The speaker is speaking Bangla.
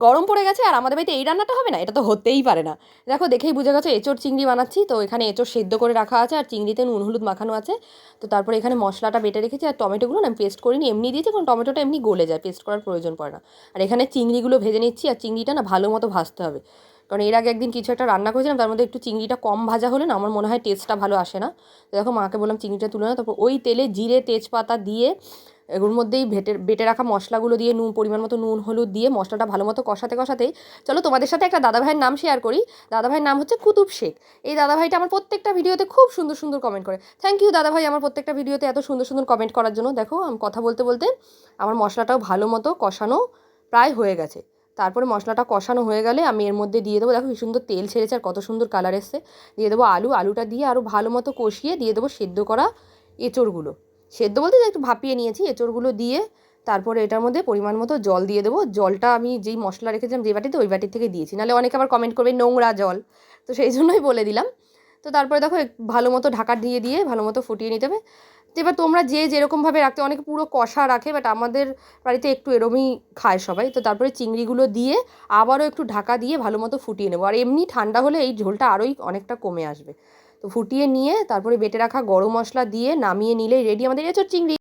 গরম পড়ে গেছে আর আমাদের বাড়িতে এই রান্নাটা হবে না, এটা তো হতেই পারে না। দেখো দেখেই বুঝে গেছো এঁচোড় চিংড়ি বানাচ্ছি। তো এখানে এঁচোড় সেদ্ধ করে রাখা আছে আর চিংড়িতে নুন হলুদ মাখানো আছে। তো তারপরে এখানে মশলাটা বেটে রেখেছি আর টমেটোগুলো না পেস্ট করিনি, এমনি দিয়েছি, কারণ টমেটোটা এমনি গলে যায়, পেস্ট করার প্রয়োজন পড়ে না। আর এখানে চিংড়িগুলো ভেজে নিচ্ছি আর চিংড়িটা না ভালো মতো ভাজতে হবে, কারণ এর আগে একদিন কিছু একটা রান্না করেছিলাম তার মধ্যে একটু চিংড়িটা কম ভাজা হলে না আমার মনে হয় টেস্টটা ভালো আসে না। তো দেখো মাকে বললাম চিংড়িটা তুলে না, তারপর ওই তেলে জিরে তেজপাতা দিয়ে এগুলোর মধ্যেই বেটে রাখা মশলাগুলো দিয়ে পরিমাণ মতো নুন হলুদ দিয়ে মশলাটা ভালো মতো কষাতে কষাতেই, চলো তোমাদের সাথে একটা দাদাভাইয়ের নাম শেয়ার করি। দাদাভাইয়ের নাম হচ্ছে কুতুব শেখ। এই দাদাভাইটা আমার প্রত্যেকটা ভিডিওতে খুব সুন্দর সুন্দর কমেন্ট করে। থ্যাংক ইউ দাদাভাই আমার প্রত্যেকটা ভিডিওতে এত সুন্দর সুন্দর কমেন্ট করার জন্য। দেখো আমি কথা বলতে বলতে আমার মশলাটাও ভালো মতো কষানো প্রায় হয়ে গেছে। তারপরে মশলাটা কষানো হয়ে গেলে আমি এর মধ্যে দিয়ে দেবো, দেখো কি সুন্দর তেল ছেড়েছে আর কত সুন্দর কালার এসছে। দিয়ে দেবো আলুটা দিয়ে আরও ভালো মতো কষিয়ে দিয়ে দেবো সেদ্ধ করা এঁচোড়গুলো। সেদ্ধ বলতে একটু ভাপিয়ে নিয়েছি এঁচোড়গুলো দিয়ে। তারপরে এটার মধ্যে পরিমাণ মতো জল দিয়ে দেবো। জলটা আমি যেই মশলা রেখেছিলাম যে বাটিতে ওই বাটির থেকে দিয়েছি, নাহলে অনেকে আবার কমেন্ট করবে নোংরা জল, তো সেই জন্যই বলে দিলাম। তো তারপরে দেখো ভালো মতো ঢাকা দিয়ে ভালো মতো ফুটিয়ে নিতে হবে। তো এবার তোমরা যেরকমভাবে রাখতে, অনেকে পুরো কষা রাখে, বাট আমাদের বাড়িতে একটু এরমই খায় সবাই। তো তারপরে চিংড়িগুলো দিয়ে আবারও একটু ঢাকা দিয়ে ভালো মতো ফুটিয়ে নেবো। আর এমনি ঠান্ডা হলে এই ঝোলটা আরোই অনেকটা কমে আসবে। তো ফুটিয়ে নিয়ে তারপরে বেটে রাখা গরম মশলা দিয়ে নামিয়ে নিলেই রেডি আমাদের এঁচোড় চিংড়ি।